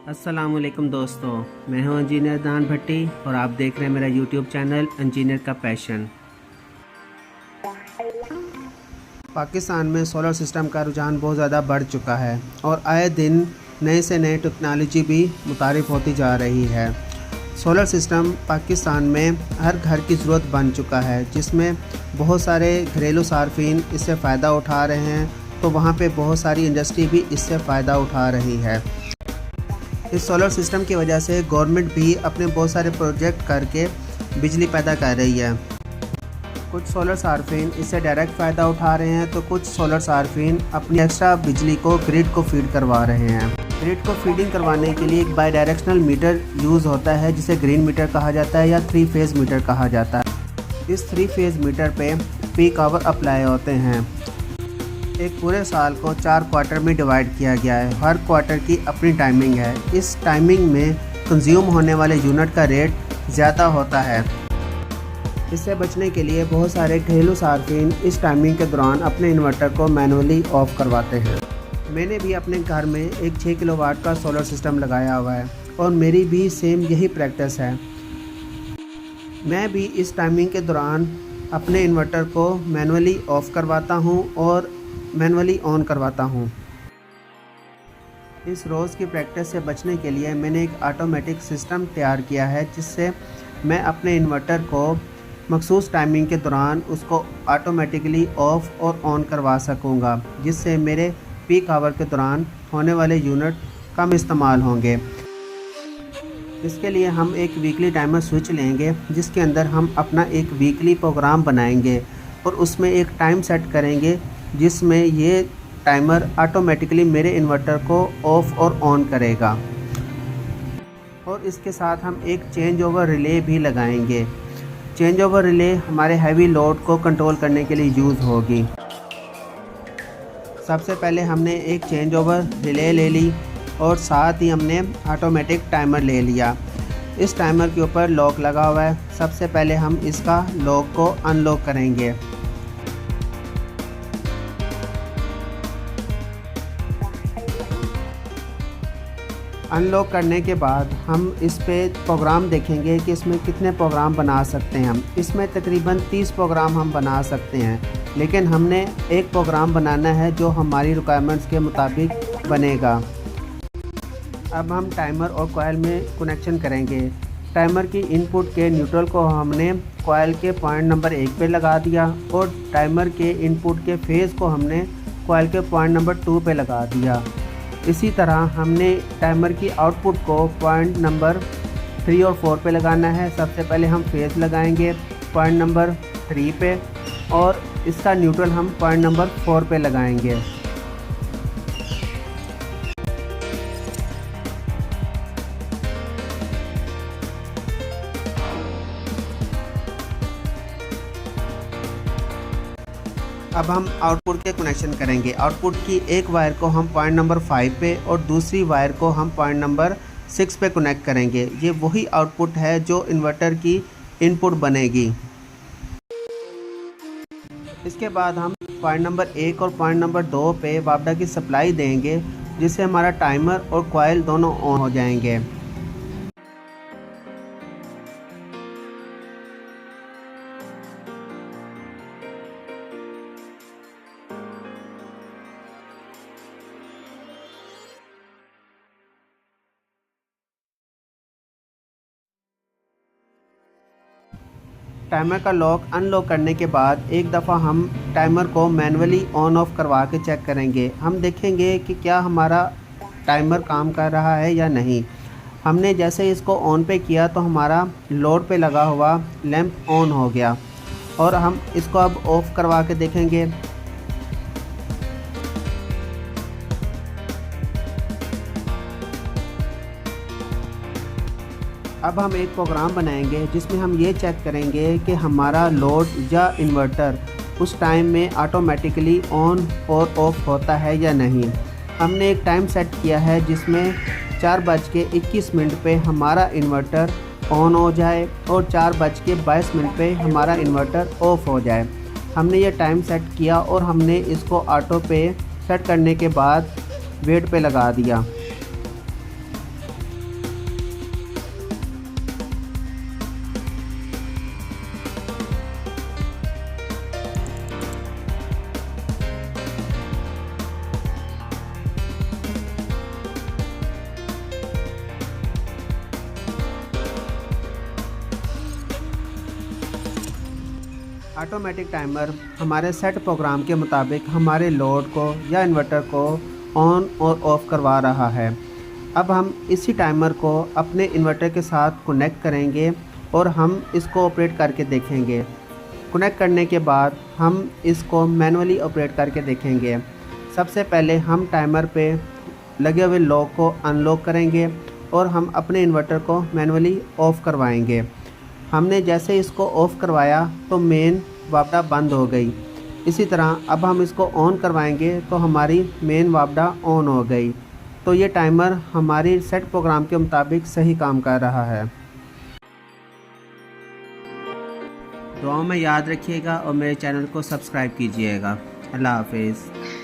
अस्सलामुअलैकुम दोस्तों, मैं हूं इंजीनियर दान भट्टी और आप देख रहे हैं मेरा यूट्यूब चैनल इंजीनियर का पैशन। पाकिस्तान में सोलर सिस्टम का रुझान बहुत ज़्यादा बढ़ चुका है और आए दिन नए से नए टेक्नोलॉजी भी मुतारिफ होती जा रही है। सोलर सिस्टम पाकिस्तान में हर घर की ज़रूरत बन चुका है, जिसमें बहुत सारे घरेलू सार्फिन इससे फ़ायदा उठा रहे हैं, तो वहाँ पे बहुत सारी इंडस्ट्री भी इससे फ़ायदा उठा रही है। इस सोलर सिस्टम की वजह से गवर्नमेंट भी अपने बहुत सारे प्रोजेक्ट करके बिजली पैदा कर रही है। कुछ सोलर सार्फिन इससे डायरेक्ट फ़ायदा उठा रहे हैं, तो कुछ सोलर सार्फिन अपनी एक्स्ट्रा बिजली को ग्रिड को फीड करवा रहे हैं। ग्रिड को फीडिंग करवाने के लिए एक बाई डायरेक्शनल मीटर यूज़ होता है, जिसे ग्रीन मीटर कहा जाता है या 3 फेज़ मीटर कहा जाता है। इस 3 फेज़ मीटर पे पीक आवर अप्लाई होते हैं। एक पूरे साल को 4 क्वार्टर में डिवाइड किया गया है। हर क्वार्टर की अपनी टाइमिंग है। इस टाइमिंग में कंज्यूम होने वाले यूनिट का रेट ज़्यादा होता है। इससे बचने के लिए बहुत सारे घरेलू सार्फिन इस टाइमिंग के दौरान अपने इन्वर्टर को मैनुअली ऑफ करवाते हैं। मैंने भी अपने घर में एक 6 किलोवाट का सोलर सिस्टम लगाया हुआ है और मेरी भी सेम यही प्रैक्टिस है। मैं भी इस टाइमिंग के दौरान अपने इन्वर्टर को मैनुअली ऑफ करवाता हूँ और मैनुअली ऑन करवाता हूँ। इस रोज़ की प्रैक्टिस से बचने के लिए मैंने एक ऑटोमेटिक सिस्टम तैयार किया है, जिससे मैं अपने इन्वर्टर को मखसूस टाइमिंग के दौरान उसको ऑटोमेटिकली ऑफ़ और ऑन करवा सकूँगा, जिससे मेरे पीक आवर के दौरान होने वाले यूनिट कम इस्तेमाल होंगे। इसके लिए हम एक वीकली टाइमर स्विच लेंगे, जिसके अंदर हम अपना एक वीकली प्रोग्राम बनाएंगे और उसमें एक टाइम सेट करेंगे, जिसमें ये टाइमर ऑटोमेटिकली मेरे इन्वर्टर को ऑफ़ और ऑन करेगा। और इसके साथ हम एक चेंज ओवर रिले भी लगाएंगे। चेंज ओवर रिले हमारे हैवी लोड को कंट्रोल करने के लिए यूज़ होगी। सबसे पहले हमने एक चेंज ओवर रिले ले ली और साथ ही हमने ऑटोमेटिक टाइमर ले लिया। इस टाइमर के ऊपर लॉक लगा हुआ है। सबसे पहले हम इसका लॉक को अनलॉक करेंगे। अनलॉक करने के बाद हम इस पे प्रोग्राम देखेंगे कि इसमें कितने प्रोग्राम बना सकते हैं हम। इसमें तकरीबन 30 प्रोग्राम हम बना सकते हैं, लेकिन हमने एक प्रोग्राम बनाना है जो हमारी रिक्वायरमेंट्स के मुताबिक बनेगा। अब हम टाइमर और कॉइल में कनेक्शन करेंगे। टाइमर की इनपुट के न्यूट्रल को हमने कॉइल के पॉइंट नंबर 1 पे लगा दिया और टाइमर के इनपुट के फेज़ को हमने कॉइल के पॉइंट नंबर 2 पे लगा दिया। इसी तरह हमने टाइमर की आउटपुट को पॉइंट नंबर 3 और 4 पे लगाना है। सबसे पहले हम फेज़ लगाएंगे पॉइंट नंबर 3 पे और इसका न्यूट्रल हम पॉइंट नंबर 4 पे लगाएंगे। अब हम आउटपुट के कनेक्शन करेंगे। आउटपुट की एक वायर को हम पॉइंट नंबर 5 पे और दूसरी वायर को हम पॉइंट नंबर 6 पे कनेक्ट करेंगे। ये वही आउटपुट है जो इन्वर्टर की इनपुट बनेगी। इसके बाद हम पॉइंट नंबर 1 और पॉइंट नंबर 2 पे वापडा की सप्लाई देंगे, जिससे हमारा टाइमर और कॉइल दोनों ऑन हो जाएंगे। टाइमर का लॉक अनलॉक करने के बाद एक दफ़ा हम टाइमर को मैनुअली ऑन ऑफ करवा के चेक करेंगे। हम देखेंगे कि क्या हमारा टाइमर काम कर रहा है या नहीं। हमने जैसे इसको ऑन पे किया तो हमारा लोड पे लगा हुआ लैंप ऑन हो गया और हम इसको अब ऑफ़ करवा के देखेंगे। अब हम एक प्रोग्राम बनाएंगे जिसमें हम ये चेक करेंगे कि हमारा लोड या इन्वर्टर उस टाइम में ऑटोमेटिकली ऑन और ऑफ होता है या नहीं। हमने एक टाइम सेट किया है जिसमें 4:21 पे हमारा इन्वर्टर ऑन हो जाए और 4:22 पे हमारा इन्वर्टर ऑफ हो जाए। हमने ये टाइम सेट किया और हमने इसको ऑटो पे सेट करने के बाद वेट पे लगा दिया। ऑटोमेटिक टाइमर हमारे सेट प्रोग्राम के मुताबिक हमारे लोड को या इन्वर्टर को ऑन और ऑफ़ करवा रहा है। अब हम इसी टाइमर को अपने इन्वर्टर के साथ कनेक्ट करेंगे और हम इसको ऑपरेट करके देखेंगे। कनेक्ट करने के बाद हम इसको मैनुअली ऑपरेट करके देखेंगे। सबसे पहले हम टाइमर पे लगे हुए लॉक को अनलॉक करेंगे और हम अपने इन्वर्टर को मैनुअली ऑफ़ करवाएंगे। हमने जैसे इसको ऑफ़ करवाया तो मेन वापडा बंद हो गई। इसी तरह अब हम इसको ऑन करवाएंगे तो हमारी मेन वापडा ऑन हो गई। तो ये टाइमर हमारी सेट प्रोग्राम के मुताबिक सही काम कर रहा है। दुआओं में याद रखिएगा और मेरे चैनल को सब्सक्राइब कीजिएगा। अल्लाह हाफिज़।